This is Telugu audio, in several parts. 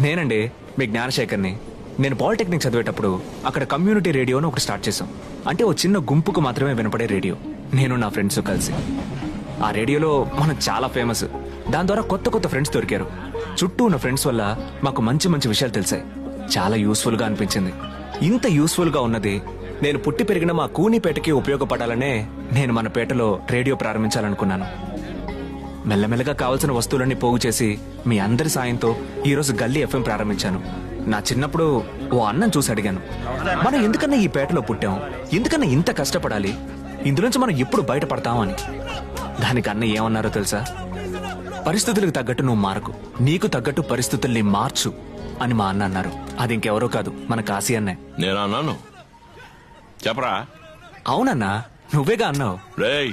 నేనండి మీ జ్ఞానశేఖర్ని. నేను పాలిటెక్నిక్ చదివేటప్పుడు అక్కడ కమ్యూనిటీ రేడియోను ఒకటి స్టార్ట్ చేశాం. అంటే ఓ చిన్న గుంపుకు మాత్రమే వినపడే రేడియో. నేను నా ఫ్రెండ్స్ కలిసి ఆ రేడియోలో మనం చాలా ఫేమస్. దాని ద్వారా కొత్త కొత్త ఫ్రెండ్స్ దొరికారు. చుట్టూ ఉన్న ఫ్రెండ్స్ వల్ల మాకు మంచి మంచి విషయాలు తెలిసాయి. చాలా యూస్ఫుల్ గా అనిపించింది. ఇంత యూస్ఫుల్ గా ఉన్నది నేను పుట్టి పెరిగిన మా కూనిపేటకి ఉపయోగపడాలనే నేను మన పేటలో రేడియో ప్రారంభించాలనుకున్నాను. మెల్లమెల్లగా కావాల్సిన వస్తువులన్నీ పోగు చేసి మీ అందరి సాయంతో ఈరోజు గల్లీ ఎఫ్ఎం ప్రారంభించాను. నా చిన్నప్పుడు ఓ అన్నం చూసి అడిగాను, మనం ఎందుకన్నా ఈ పేటలో పుట్టాం, ఎందుకన్నా ఇంత కష్టపడాలి, ఇందులోంచి మనం ఎప్పుడు బయటపడతామని. దానికి అన్న ఏమన్నారో తెలుసా? పరిస్థితులకు తగ్గట్టు నువ్వు మారకు, నీకు తగ్గట్టు పరిస్థితుల్ని మార్చు అని మా అన్న అన్నారు. అది ఇంకెవరో కాదు, మన కాశీ అన్నే. నేను అన్నాను చెప్పరా? అవునన్నా, నువ్వేగా అన్నావు. రేయ్,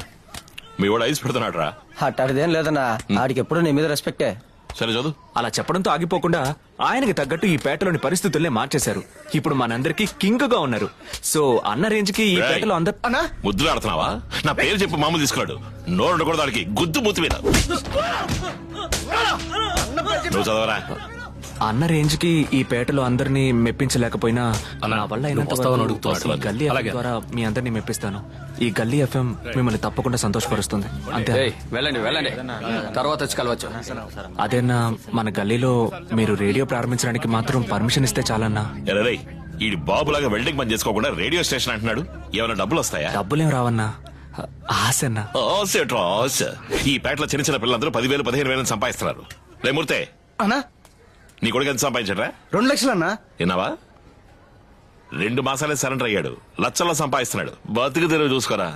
మీ వాడు ఐస్ పెడుతున్నాడు రా. అట్టడిదేం లేదన్నా, ఆడికి ఎప్పుడు నీ మీద రెస్పెక్టే. సరే చదువు. అలా చెప్పడంతో ఆగిపోకుండా ఆయనకి తగ్గట్టు ఈ పేటలోని పరిస్థితుల్నే మార్చేశారు. ఇప్పుడు మనందరికీ కింగ్ గా ఉన్నారు. సో అన్న రేంజ్ కి ఈ పేటలో అందరు ముద్దులు ఆడుతున్నావా? నా పేరు చెప్పి మామూలు తీసుకున్నాడు. నోరు ఉండకూడదు దానికి, గుద్దు మూతి మీద. నువ్వు చదవరా. అన్న రేంజ్ కి ఈ పేటలో అందరినీ మెప్పించలేకపోయినా నా వల్ల అయినంత వరకు ఈ గల్లీ ఎఫ్ఎం ద్వారా మీ అందరినీ మెప్పిస్తాను. ఈ గల్లీ ఎఫ్ఎం మిమ్మల్ని తప్పకుండా సంతోషపరుస్తుంది. అంతే. వెళ్ళండి వెళ్ళండి, తర్వాత వచ్చి కలవచ్చు. అదేనా, మన గల్లీలో మీరు రేడియో ప్రారంభించడానికి మాత్రం పర్మిషన్ ఇస్తే చాలన్నా. రే, ఈ బాబులాగా వెల్డింగ్ పని చేసుకోకుండా రేడియో స్టేషన్ అంటున్నాడు. ఏమైనా డబ్బులు వస్తాయా? డబ్బులేం రావన్నా, ఆశన్నా. ఆశ. ఈ పేటలో చిన్న చిన్న పిల్లలందరూ 10,000 15,000 సంపాదిస్తున్నారు. రే మూర్తే, అన్నా నీ కొడుకు ఎంత సంపాదించరా? 2 లక్షలు అన్నా. విన్నావా? 2 మాసాలే సరెండర్ అయ్యాడు, లక్షల్లో సంపాదిస్తున్నాడు. బతుకు తెరువు చూసుకోరా.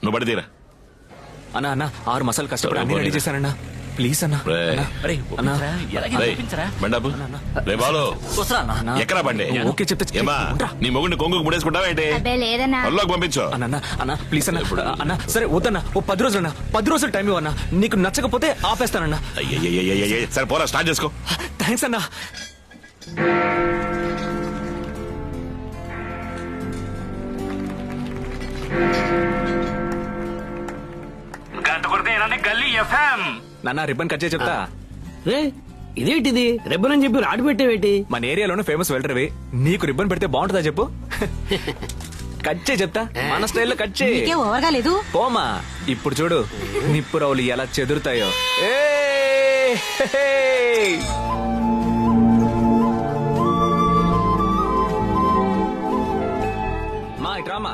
నువ్వు బడి తీరా. అన్నా అన్నా 6 మసాలు కష్టపడి అన్ని రెడీ చేశానన్నా. ప్లీజ్ అన్నా. బండాపు రే బాలు, ఎక్కరా బండి? ఓకే చెప్తే ఏమా నీ మొగుడిని కొంగుకు ముడేసుకుంటావా ఏంటి? పల్లోకి పంపించు. అన్నా ప్లీజ్ అన్నా. అన్నా సరే వద్దన్నా, ఓ 10 రోజులు అన్నా, 10 రోజులు టైం ఇవ్వన్నా. నీకు నచ్చకపోతే ఆపేస్తానన్నా. సరే పోరా, స్టార్ట్ చేసుకో. థ్యాంక్స్ అన్నా. గల్లీ ఎఫ్ఎం. నాన్న రిబ్బన్ కట్ చేసి చెప్తా. ఇదేంటిది రిబ్బన్ అని చెప్పి రాడు పెట్టేవేటి? మన ఏరియాలోనే ఫేమస్ వెల్డర్వి, నీకు రిబ్బన్ పెడితే బాగుంటుందా చెప్పు? కట్ చేయి చెప్తా, మన స్టైల్లో కట్ చేయి. ఓవర్గా లేదు పోమా. ఇప్పుడు చూడు నిప్పు రౌలు ఎలా చెదురుతాయో. మా ఇట్రామా.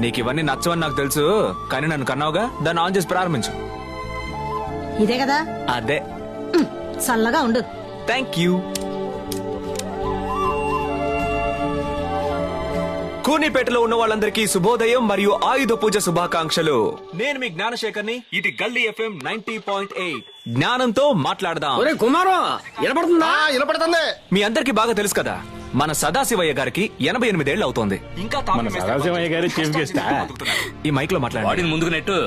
నీకు ఇవన్నీ నచ్చవని నాకు తెలుసు, కానీ నన్ను కన్నావుగా, దాన్ని ఆన్ చేసి ప్రారంభించు. ఇదే కదా? అదే. చల్లగా ఉండు. Thank you. కూనిపేటలో ఉన్న వాళ్ళందరికీ శుభోదయం మరియు ఆయుధ పూజ శుభాకాంక్షలు. నేను మీ జ్ఞానశేఖర్ని. ఇది గల్లీ ఎఫ్ఎం 90.8. జ్ఞానంతో మాట్లాడదాం. కుమారం వినపడుతుందా? వినపడుతుంది. మీ అందరికి బాగా తెలుసు కదా, మన సదాశివయ్య గారికి 88 ఏళ్ళు అవుతోంది. ఇంకా సదాశివయ్య గారి చీఫ్ గెస్ట్. ఈ మైక్ లో మాట్లాడండి. ముందుకు నెట్టు.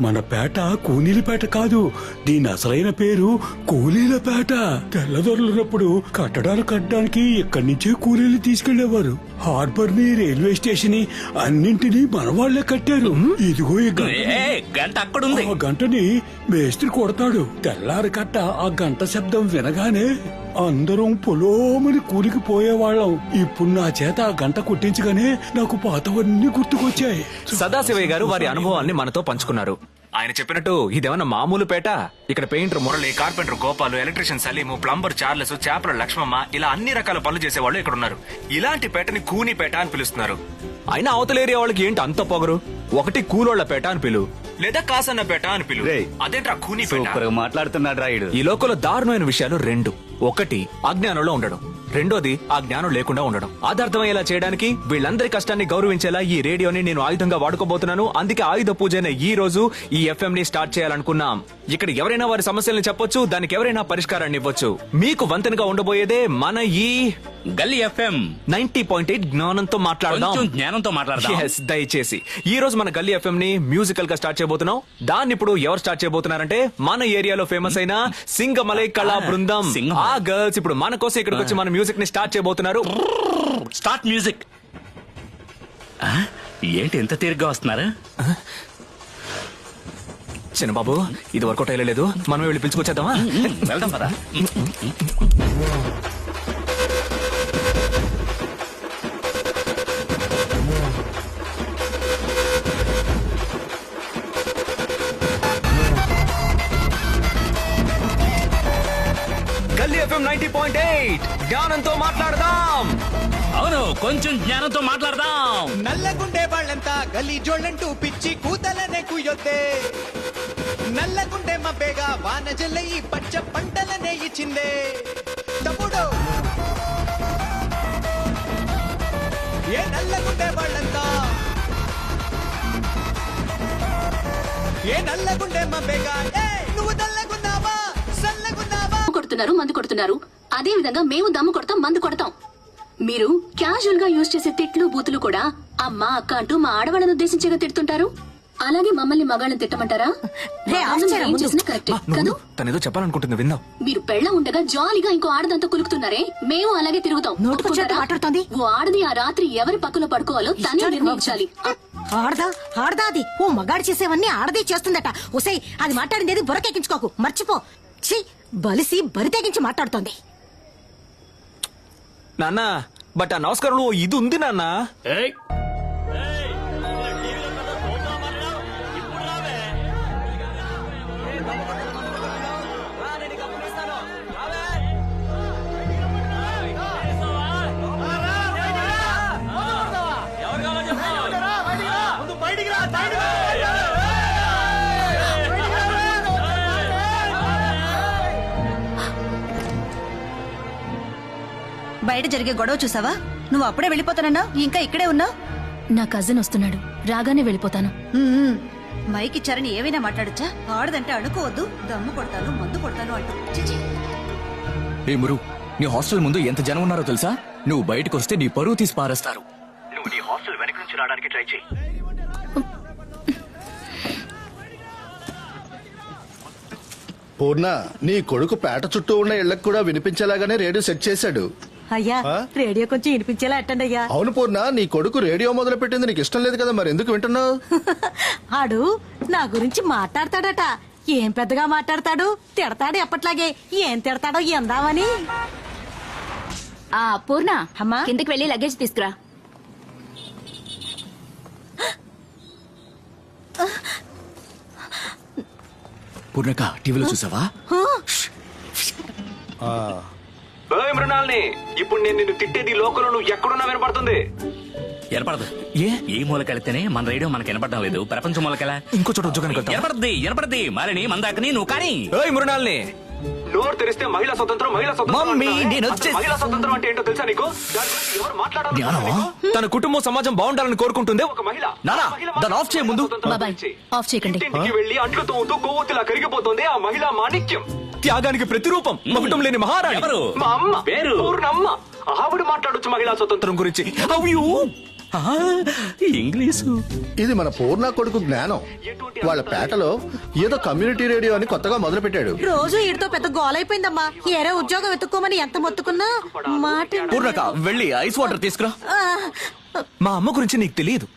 మన పేట కూలీలపేట కాదు, దీని అసలైన పేరు కూలీలపేట. తెల్లదొరలున్నప్పుడు కట్టడాలు కట్టడానికి ఇక్కడి నుంచే కూలీలు తీసుకెళ్లేవారు. హార్బర్ ని, రైల్వే స్టేషన్ ని అన్నింటినీ మన వాళ్లే కట్టారు. ఇదిగో ఈ గంట అక్కడుంది. ఆ గంటని మేస్త్రి కొడతాడు. తెల్లారి కట్ట ఆ గంట శబ్దం వినగానే అందరం పొలోమని కూలికి పోయేవాళ్ళం. ఇప్పుడు నా చేత ఆ గంట కొట్టించగానే నాకు పాతవన్నీ గుర్తుకొచ్చాయి. సదాశివయ్య గారు వారి అనుభవాన్ని మనతో పంచుకున్నారు. ఆయన చెప్పినట్టు ఇదేమన్నా మామూలు పేట? ఇక్కడ painter Murali, carpenter Gopal, electrician Salim, plumber Charles, చేపల లక్ష్మమ్మ, ఇలా అన్ని రకాల పనులు చేసేవాళ్ళు ఇక్కడ ఉన్నారు. ఇలాంటి పేటని కూని పేట అని పిలుస్తున్నారు. అయినా అవతల ఏరియా వాళ్ళకి ఏంటి అంత పొగరు? ఒకటి కూలోళ్ల పేట అని పిలు, లేదా కాసన్న పేట అని పిలు. అదేంట్రా కూని పేట? మాట్లాడుతున్నాడు రాయుడు. ఈ లోకంలో దారుణమైన విషయాలు 2. ఒకటి అజ్ఞానంలో ఉండడం, రెండోది ఆ జ్ఞానం లేకుండా ఉండడం. అది అర్థమయ్యేలా చేయడానికి వీళ్ళందరి కష్టాన్ని గౌరవించేలా ఈ రేడియోని నేను ఆయుధంగా వాడుకోబోతున్నాను. అందుకే ఆయుధ పూజ అయిన ఈ రోజు ఈ ఎఫ్ఎం ని స్టార్ట్ చేయాలనుకున్నాం. ఇక్కడ ఎవరైనా వారి సమస్యల్ని చెప్పొచ్చు, దానికి ఎవరైనా పరిష్కారాన్ని ఇవ్వచ్చు. మీకు వంతెనగా ఉండబోయేదే మన ఈ గల్లీ ఎఫ్ఎం 90.8. జ్ఞానంతో మాట్లాడదాం. జ్ఞానంతో మాట్లాడదాం. దయచేసి ఈ రోజు మన గల్లీ ఎఫ్ఎం ని మ్యూజికల్ గా స్టార్ట్ చేయబోతున్నాం. దాన్ని ఇప్పుడు ఎవరు స్టార్ట్ చేయబోతున్నారంటే మన ఏరియాలో ఫేమస్ అయిన సింగమలై కళా బృందం. ఆ గర్ల్స్ ఇప్పుడు మన కోసం ఇక్కడికి వచ్చి మన మ్యూజిక్ ని స్టార్ట్ చేయబోతున్నారు. Start music. ఏంటి ఎంత తీరిగ్గా వస్తున్నారు? చిన్నబాబు ఇది వర్కౌట్ అయ్యలేదు, మనం వెళ్ళి పిలుచుకొచ్చేద్దామా? వెళ్దాం పదా. గల్లీ ఎఫ్ఎం 90.8 జ్ఞానంతో మాట్లాడదాం. అవును, కొంచెం జ్ఞానంతో మాట్లాడదాం. నల్లగుండే వాళ్ళంతా గలీజోళ్ళంటూ పిచ్చి కూతలనే కుయ్యొద్దే. నల్లగుండే మబ్బేగా వాన జల్లయి పచ్చ పంటలనే ఇచ్చిందే. తమ్ముడు ఏ నల్లగుండే వాళ్ళంతా ఏ నల్లగుండే మబ్బేగా నువ్వు నల్లగున్నావా సల్లగున్నావా. కొడుతున్నారు, మందు కొడుతున్నారు. అదే విధంగా మేము దమ్ము కొడతాం, మందు కొడతాం. మీరు క్యాజువల్ గా యూజ్ చేసే తిట్లు బూతులు కూడా అమ్మ అక్క అంటూ మా ఆడవాళ్ళని ఉద్దేశించేగా తిడుతుంటారు. అలాగే మమ్మల్ని మగాళ్ళని తిట్టమంటారా? రే, మగాళ్ళని ఆశ్చర్యం ఏం ముందు. చేసినా కరెక్టే కదూ. తనేదో చెప్పాలనుకుంటుంది, విందాం. మీరు పెళ్ళ ఉండగా జాలీగా ఇంకో ఆడదంతా కులుకుతున్నారే, మేము అలాగే తిరుగుతాం. నోటుకొచ్చినట్టు ఒప్పుకుంటారా? మాట్లాడుతోంది. ఓ ఆడది ఆ రాత్రి ఎవరి పక్కన పడుకోవాలో తనే నిర్ణయించాలి. ఆడదా ఆడదా అది ఓ మగాడు చేసేవన్నీ ఆడదే చేస్తుందట. ఒసై అది మాట్లాడింది ఏది బుర్రకెక్కించుకోకు, మర్చిపో. ఛీ, బలిసి బరి తెగించి మాట్లాడుతోంది. నాన్న బట్ ఆ నమస్కారంలో ఇది ఉంది నాన్న. ఏయ్, బయట జరిగే గొడవ చూసావా? నువ్వు అప్పుడే వెళ్ళిపోతానన్నా ఇంకా ఇక్కడే ఉన్నావు. నా కజిన్ వస్తున్నాడు, రాగానే వెళ్ళిపోతాను. మైకి ఇచ్చారని ఏమైనా మాట్లాడచ్చా? ఆడదంటే అనుకోవద్దు, దమ్ము కొడతాను మందు కొడతాను అంటూ. చిచి. ఏ మురు, నీ హాస్టల్ ముందు ఎంత జనం ఉన్నారో తెలుసా? నువ్వు బయటకు వస్తే నీ పరువు తీసి పారేస్తారు. నువ్వు నీ హాస్టల్ వెనక నుంచి రావడానికి ట్రై చేయి. పూర్ణ, నీ కొడుకు పేట చుట్టూ ఉన్న ఇళ్లకు కూడా వినిపించేలాగానే రేడియో సెట్ చేశాడు. అయ్యా రేడియో కొంచెం వినిపించేలా అట్టండి అయ్యా. అవును పూర్ణ, నీ కొడుకు రేడియో మొదలు పెట్టింది నీకు ఇష్టం లేదు కదా, మరి ఎందుకు వింటున్నావు? ఆడు నా గురించి మాట్లాడతాడట. ఏం పెద్దగా మాట్లాడతాడు, తిడతాడు ఎప్పట్లాగే. ఏం తిడతాడో ఎందామని. పూర్ణ అమ్మా, కిందకి వెళ్ళి లగేజ్ తీసుకురా. పూర్ణక టీవీలో చూసావా? మృణాల్ని ఇప్పుడు నేను నిన్ను తిట్టేది లోకల్ నువ్వు ఎక్కడున్నా వినపడుతుంది. వినపడదు. ఏ ఈ మూలకెళ్తేనే మన రేడియో మనకి వినపడడం లేదు. ప్రపంచం మూలకెలా ఇంకో చోట ఉద్యోగానికి వెళ్తావా? వినపడద్ది. మారిని మందాకని నువ్వు కానీ. ఏయ్ మృణాల్ని, నోరు తెరిస్తే మహిళా స్వతంత్రం, మహిళా స్వతంత్రం మమ్మీ, అంటున్నావే? నేను అసలు మహిళా స్వతంత్రం అంటే ఏంటో తెలుసా నీకు? దాని గురించి ఎవరు మాట్లాడాలి? జ్ఞానమా? తన కుటుంబం సమాజం బాగుండాలని కోరుకుంటుంది ఒక మహిళ. నానా, దాన్ని ఆఫ్ చేయ ముందు. బాబాయ్, ఆఫ్ చేయకండి. ఇంటికి వెళ్లి అంట్లు తోముతూ కొవ్వొత్తిలా కరిగిపోతుంది ఆ మహిళా మాణిక్యం. త్యాగానికి ప్రతిరూపం, మకుటం లేని మహారాణి. ఎవరు? మా అమ్మ పేరు? పూర్ణమ్మ. ఆవిడ మాట్లాడొచ్చు మహిళా స్వతంత్రం గురించి. అవ్యూ ఇంగ్లీషు. ఇది మన పూర్ణ కొడుకు జ్ఞానం. వాళ్ళ పేటలో ఏదో కమ్యూనిటీ రేడియో అని కొత్తగా మొదలు పెట్టాడు. రోజు ఈడితో పెద్ద గోలైపోయిందమ్మా. ఏరే ఉద్యోగం వెతుక్కోమని ఎంత మొత్తుకున్నా మాట. పూర్ణక వెళ్ళి ఐస్ వాటర్ తీసుకురా. మా అమ్మ గురించి నీకు తెలియదు.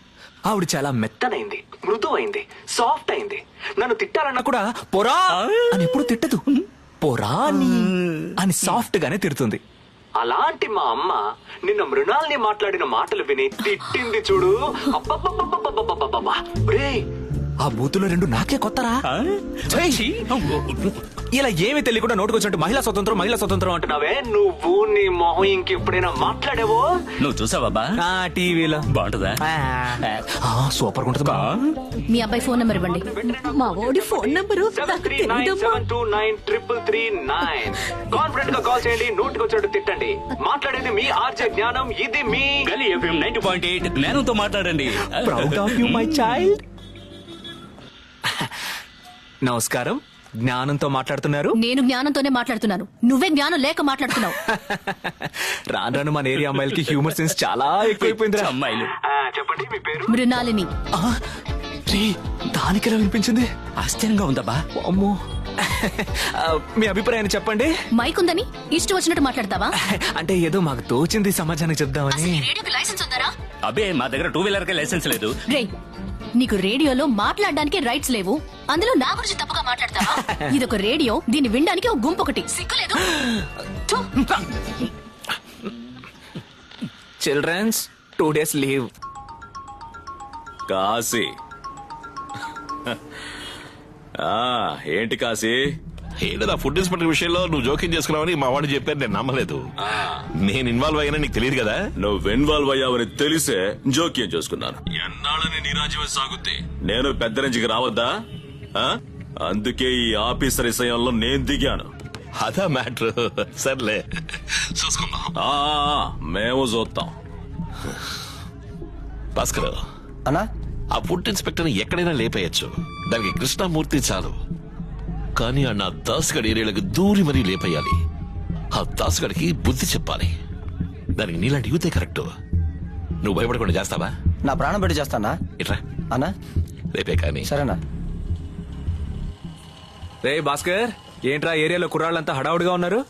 ఆవిడ చాలా మెత్తనైంది, మృదువైంది, సాఫ్ట్ అయింది. నన్ను తిట్టాలన్నా కూడా పొరా అని ఎప్పుడు తిట్టదు. పొరాని అని సాఫ్ట్ గానే తిడుతుంది. అలాంటి మా అమ్మ నిన్న మృణాల్ని మాట్లాడిన మాటలు విని తిట్టింది చూడు. అబ్బబ్బబ్బబ్బబ్బబ్బబ్బబ్బబ్బా. ఒరేయ్, ఆ బూతులో రెండు నాకే కొత్తరా. ఇలా ఏమీ తెలియకుండా నోటుకొచ్చినట్టు మహిళా స్వతంత్రం, మహిళా స్వతంత్రం అంటున్నావే. నువ్వు నీ మొహం ఇంకెప్పుడైనా మాట్లాడావో? నువ్వు చూసావా? టీవీలో బాగుంటుందా? సూపర్ ఉంటుంది. మీ అబ్బాయి ఫోన్ నెంబర్ ఇవ్వండి. మా ఓడి ఫోన్ నంబరు నాకు తెలీదమ్మా. కాన్ఫిడెంట్ గా కాల్ చేయండి, నోటికి వచ్చినట్టు తిట్టండి. మాట్లాడేది మీ ఆర్జే జ్ఞానం. ఇది మీ గల్లీ ఎఫ్ఎం 90.8 జ్ఞానంతో మాట్లాడండి. Proud of you my child. నమస్కారం, జ్ఞానంతో మాట్లాడుతున్నారు. నేను జ్ఞానంతోనే మాట్లాడుతున్నాను. నువ్వే జ్ఞానం లేక మాట్లాడుతున్నావు. రాను రాను మన ఏరియా అమ్మాయిలకి హ్యూమర్ సెన్స్ చాలా ఎక్కువైపోయింది. అమ్మాయిలు. చెప్పండి మీ పేరు. మృణాలిని. దానికి ఎలా వినిపించింది? ఆశ్చర్యంగా ఉందబ్బా. అమ్మో. మీ అభిప్రాయాన్ని చెప్పండి. మైక్ ఉందని ఇష్టం వచ్చినట్టు మాట్లాడతావా? అంటే ఏదో మాకు తోచింది సమాజానికి చెప్దామని. రేడియోకి లైసెన్స్ ఉందరా? అబ్బే, మా దగ్గర 2 వీలర్ కి లైసెన్స్ లేదు. రే, నీకు రేడియోలో మాట్లాడడానికి రైట్స్ లేవు, అందులో నా గురించి తప్పుగా మాట్లాడతావా? ఇదొక రేడియో, దీన్ని వినడానికి ఒక గుంపు ఒకటి. సిగ్గులేదు? థు. Children's 2 days leave. కాశీ ఏంటి కాశీ? ఏదో ఫుడ్ ఇన్స్పెక్టర్ విషయంలో నువ్వు జోక్యం చేసుకున్నావని మా వాడు చెప్పారు, నేను నమ్మలేదు. నేను ఇన్వాల్వ్ అయినా నీకు తెలియదు కదా. నువ్వు ఇన్వాల్వ్ అయ్యావని తెలిసే జోక్యం చేసుకున్నాను. ఎన్నాళ్ళని నీ రాజ్యమే సాగుద్ది, నేను పెద్ద రేంజ్కి రావద్దా? అందుకే ఈ ఆఫీసర్ విషయంలో నేను దిగాను. అదా మ్యాటర్. సర్లే చూసుకుందాం. మేము చూస్తాం. భాస్కర్ అన్నా, ఆ ఫుడ్ ఇన్స్పెక్టర్ ఎక్కడైనా లేపేయచ్చు, దానికి కృష్ణమూర్తి చాలు. కానీ ఆ నా దాసుగడి ఏరియాలకు దూరి మరీ లేపేయాలి. ఆ దాసుగడికి బుద్ధి చెప్పాలి. దానికి నీలాంటి యూతే కరెక్ట్. నువ్వు భయపడకుండా చేస్తావా? నా ప్రాణం పెట్టి చేస్తానా? ఇట్రా అన్నా, రేపే కానీ. సరేనా? రే భాస్కర్, ఏంట్రా ఏరియాలో కుర్రాళ్ళంతా హడావుడిగా ఉన్నారు?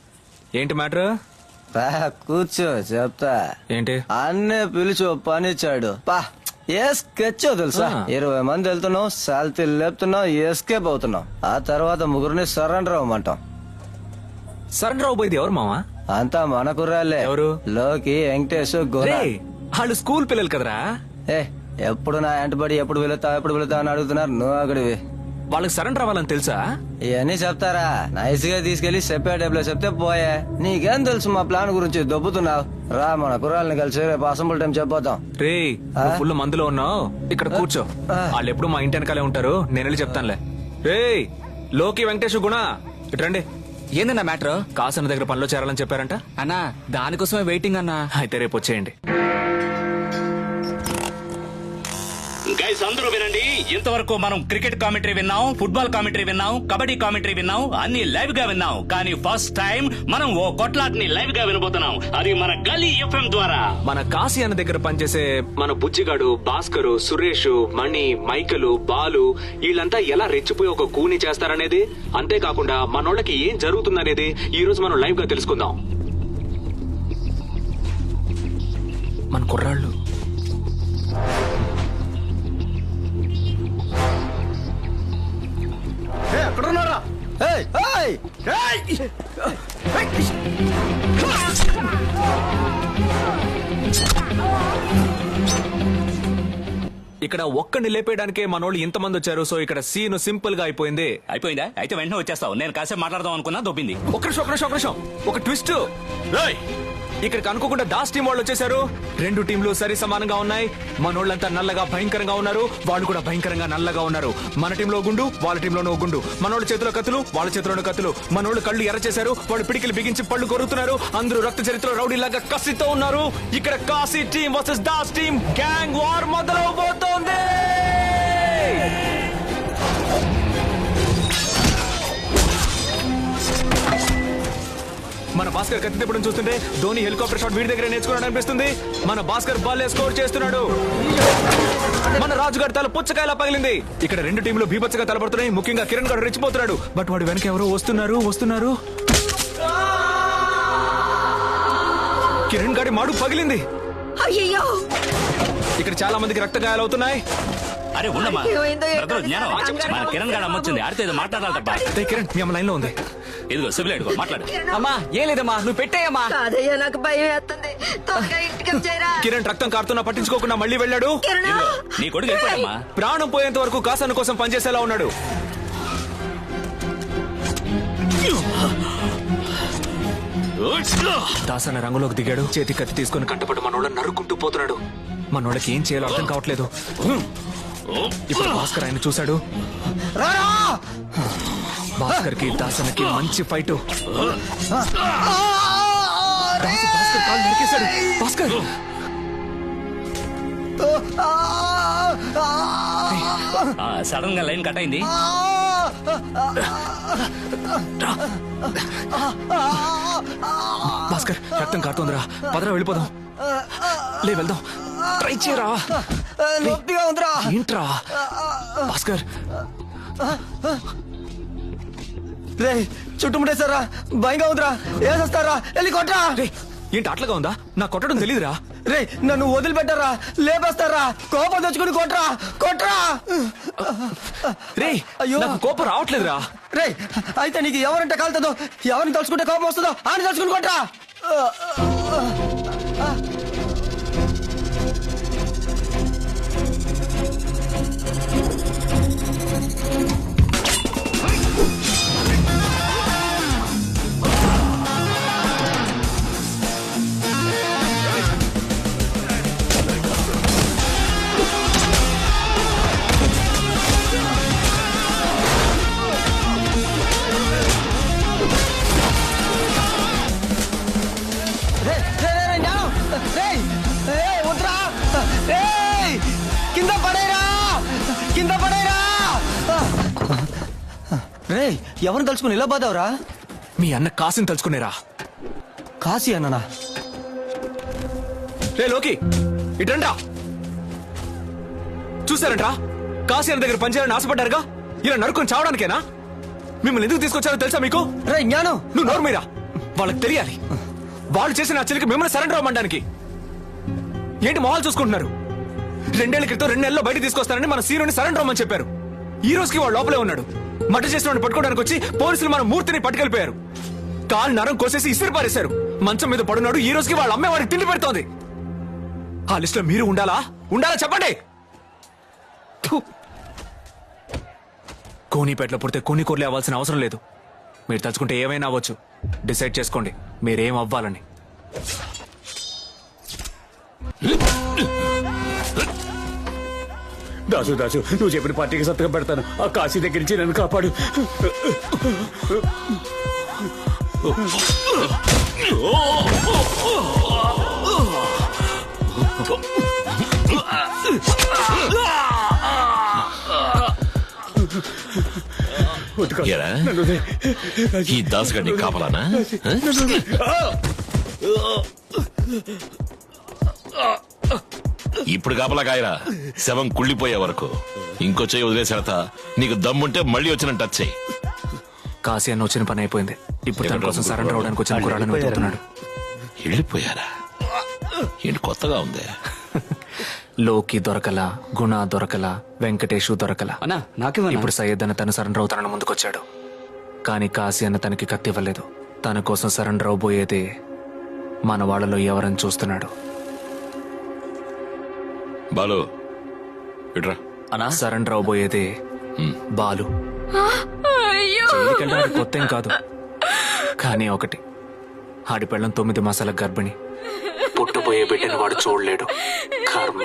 ఏంటి మ్యాటర్? కూర్చో చెప్తా. ఏంటి? అన్నే పిలిచి పనిచ్చాడు. పా ఏ స్కెచ్ తెలుసా? 20 మంది వెళ్తున్నావు, సాల్తీ లేపుతున్నావు, ఎస్కేప్ అవుతున్నావు. ఆ తర్వాత ముగ్గురిని సరెండర్ అవ్వమంటాం. సరెండర్ అవబోయేది ఎవరు మావా? అంతా మన కుర్రాళ్ళే. ఎవరు? లోకి, వెంకటేష్, గోరా. రేయ్, వాళ్ళు స్కూల్ పిల్లలు కదరా. ఎప్పుడు నా వెంటబడి ఎప్పుడు వెళుతావు అని అడుగుతున్నారు. నువ్వు అక్కడివి. వాళ్ళకి సరెండర్ అవ్వాలని తెలుసా? ఇవన్నీ చెప్తారా? నైస్ గా తీసుకెళ్లి చెప్పేటప్పుడు చెప్తే పోయే. నీకేం తెలుసు మా ప్లాన్ గురించి? దొబ్బుతున్నావు. రా, మన కుర్రాళ్ళని కలిసి రేపు అసెంబ్లీ టైం చెప్పొద్దాం. రే, ఫుల్ మందులో ఉన్నావు, ఇక్కడ కూర్చో. వాళ్ళు ఎప్పుడు మా ఇంటి వెనకాలే ఉంటారు, నేను వెళ్ళి చెప్తానులే. రే, లోకి, వెంకటేష్, గుణ ఇట్రండి. ఏందన్నా మ్యాటర్? కాసన్న దగ్గర పనిలో చేరాలని చెప్పారంట అన్నా, దానికోసమే వెయిటింగ్ అన్నా. అయితే రేపు వచ్చేయండి. గైస్ అందరూ వినండి, ఇంతవరకు మనం క్రికెట్ కామెంటరీ విన్నాం, ఫుట్బాల్ కామెంటరీ విన్నాం, కబడ్డీ కామెంటరీ విన్నాం, అన్ని లైవ్ గా విన్నాం. కానీ ఫస్ట్ టైం మనం ఓ కొట్లాటని లైవ్ గా వినబోతున్నాం. అది మన గల్లీ ఎఫ్ఎం ద్వారా. మన కాశీ అన్న దగ్గర పనిచేసే మన బుజ్జిగాడు, భాస్కరు, సురేష్, మణి, మైకలు, బాలు వీళ్ళంతా ఎలా రెచ్చిపోయి ఒక కూని చేస్తారనేది, అంతేకాకుండా మనోళ్ళకి ఏం జరుగుతుందనేది ఈ రోజు మనం లైవ్ గా తెలుసుకుందాం. మన కుర్రాళ్ళు ఎక్కడున్నారా? ఇక్కడ ఒక్కడిని లేపేయడానికే మనోళ్ళు ఇంతమంది వచ్చారు. సో ఇక్కడ సీన్ సింపుల్ గా అయిపోయింది. అయిపోయిందా? అయితే వెంటనే వచ్చేస్తావు. నేను కాసేపు మాట్లాడదాం అనుకున్నా, దొబ్బింది. ఒక నిమిషం, ఒక ట్విస్ట్. ఇక్కడికి అనుకోకుండా దాస్ టీం వాళ్ళు వచ్చేసారు. 2 టీంలు సరి సమానంగా ఉన్నాయి. మనోళ్ళంతా నల్లగా భయంకరంగా ఉన్నారు, వాళ్ళు కూడా భయంకరంగా నల్లగా ఉన్నారు. మన టీంలో గుండు, వాళ్ళ టీంలోనూ గుండు. మనోళ్ళ చేతిలో కత్తులు, వాళ్ళ చేతిలోనూ కత్తులు. మనోళ్ళు కళ్ళు ఎర్ర చేశారు, వాళ్ళు పిడికిలు బిగించి పళ్ళు కొరుకుతున్నారు. అందరూ రక్త చరిత్రలో రౌడీలాగా కసితో ఉన్నారు. ఇక్కడ Kashi team versus Das team gang war మొదలవబోతోంది. మన భాస్కర్ కత్తి తిప్పడం చూస్తుంటే ధోని హెలికాప్టర్ షాట్ వీడి దగ్గర నేర్చుకున్నాడు అనిపిస్తుంది. మన భాస్కర్ బాల్ స్కోర్ చేస్తున్నాడు. మన రాజుగారి తల పుచ్చకాయలా పగిలింది. ఇక్కడ 2 టీంలు బీభత్సగా తలపడుతున్నాయి. ముఖ్యంగా కిరణ్ గారు రెచ్చిపోతున్నాడు. బట్ వాడు వెనక ఎవరో వస్తున్నారు. కిరణ్ గారి మాడు పగిలింది. అయ్యో, ఇక్కడ చాలా మందికి రక్త గాయాలవుతున్నాయి. అరే ఉండమ్మా, బ్రదర్ జ్ఞానం, మన కిరణ్ గారు అమ్మొచ్చింది, ఆడితే ఏదో మాట్లాడాలబ్బా. కిరణ్ మీ అమ్మ లైన్ లో ఉంది. ఇదిగో సిబిల్ అడుగు, మాట్లాడు. అమ్మా ఏం లేదమ్మా, నువ్వు పెట్టేయమ్మా. కాదయ్యా, నాకు భయం వేస్తుంది. త్వరగా ఇంటికి వచ్చేయరా. కిరణ్ రక్తం కారుతున్నా పట్టించుకోకుండా మళ్ళీ వెళ్ళాడు. ఇదిగో నీ కొడుకు వెళ్ళిపోయాడమ్మా. ప్రాణం పోయేంత వరకు కాసన్న కోసం పనిచేసేలా ఉన్నాడు. దాసన్న రంగులోకి దిగాడు. చేతి కత్తి తీసుకుని కంటపడి మనోళ్ళని నరుక్కుంటూ పోతున్నాడు. మనోళ్ళకి ఏం చేయాలో అర్థం కావట్లేదు. ఇప్పుడు భాస్కర్ ఆయన చూశాడు. భాస్కర్ కి దాసన్నకి మంచి ఫైట్. భాస్కర్ కాలు నరికేశాడు. భాస్కర్ సడన్ గా లైన్ కట్ అయింది. భాస్కర్ రక్తం కారుతోందిరా, పదరా వెళ్ళిపోదాం. వెళ్దాం. ట్రై చేయరా. నొప్పిగా ఉందిరా. ఏంట్రా భాస్కర్? రే, చుట్టుముట్టేశారా? భయంగా ఉందిరా. ఏసేస్తారా? వెళ్ళి కొట్రా. ఏంటి అట్లాగా ఉందా? నా కొట్టడం తెలీదురా. రే నన్ను వదిలిపెట్టారా, లేపేస్తారా, కోపం తెచ్చుకుని కొట్రా కొట్రా. రే అయ్యో. నాకు కోపం రావట్లేదురా. రే అయితే నీకు ఎవరంటే కాలుతుందో, ఎవరిని తలుచుకుంటే కోపం వస్తుందో అని తలుచుకుని కొట్రా. కింద పడేరా, కింద పడేరా. రే ఎవరిని తలుచుకుని ఇలా బాధావరా? మీ అన్న కాసిని తలుచుకునేరా. కాశీ అన్ననా? రే లోకి ఇటండ్రా. చూసారంట్రా, కాశీ అన్న దగ్గర పనిచేయాలని ఆశపడ్డారుగా. ఇలా నరుకొని చావడానికేనా? మిమ్మల్ని ఎందుకు తీసుకొచ్చారో తెలుసా మీకు? రే జ్ఞానం, నువ్వు నోరు మీరా. వాళ్ళకి తెలియాలి వాళ్ళు చేసిన ఆ చెల్లికి మిమ్మల్ని సరెండర్ అవ్వడానికి. ఏంటి మొహాలు చూసుకుంటున్నారు? 2 ఏళ్ల క్రితం 2 నెలల్లో బయట తీసుకొస్తారని మన సీనుని సరెండర్ అవ్వమని చెప్పారు. ఈ రోజుకి వాడు లోపలే ఉన్నాడు. మర్డర్ చేసిన వాడిని పట్టుకోవడానికి వచ్చి పోలీసులు మన మూర్తిని పట్టుకెళ్ళిపోయారు. కాలు నరం కోసేసి ఇసిరి పారేశారు. మంచం మీద పడున్నాడు. ఈ రోజుకి వాళ్ళ అమ్మే వాడికి తిండి పెడుతోంది. ఆ లిస్ట్ లో మీరు ఉండాలా? ఉండాలా చెప్పండి. థు. కోనీపేటలో పుడితే కోరిలే అవ్వాల్సిన అవసరం లేదు. మీరు తలుచుకుంటే ఏమైనా అవ్వచ్చు. డిసైడ్ చేసుకోండి మీరేం అవ్వాలని. దాసు దాసు నువ్వు చెప్పిన పార్టీకి సంతకం పెడతాను. ఆ కాశీ దగ్గర నుంచి నన్ను కాపాడు. ఏరా, ఈ దాసుగడ్డి కాపలానా? ఇప్పుడు కాపలా కాయరా, శవం కుళ్ళిపోయే వరకు. ఇంకో చెయ్యి వదిలేసేత నీకు దమ్ముంటే మళ్ళీ వచ్చిన టచ్ చెయ్యి. కాశీ అన్న వచ్చిన పని అయిపోయింది. ఇప్పుడు తన కోసం సరెండర్ అవడానికి వచ్చిన కుర్రాడని వెతుకుతున్నాడు. వెళ్ళిపోయారా? ఏంటి కొత్తగా ఉంది? లోకి దొరకల, గుణ దొరకల, వెంకటేషు దొరకల. ఇప్పుడు సయ్యద్ అన్న తను సరెండర్ అవుతానని ముందుకొచ్చాడు. కానీ కాశీ అన్న తనకి కత్తి ఇవ్వలేదు. తన కోసం సరెండర్ అవబోయేది మన వాళ్ళలో ఎవరని చూస్తున్నాడు. బాలు ఇట్రా. సరెండర్ అవబోయేది బాలు. జైలుకెళ్ళడానికి కొత్త ఏం కాదు. కానీ ఒకటి, ఆడి పెళ్ళం 9 మాసాల గర్భిణి. పుట్టబోయే బిడ్డని వాడు చూడలేడు. కర్మ.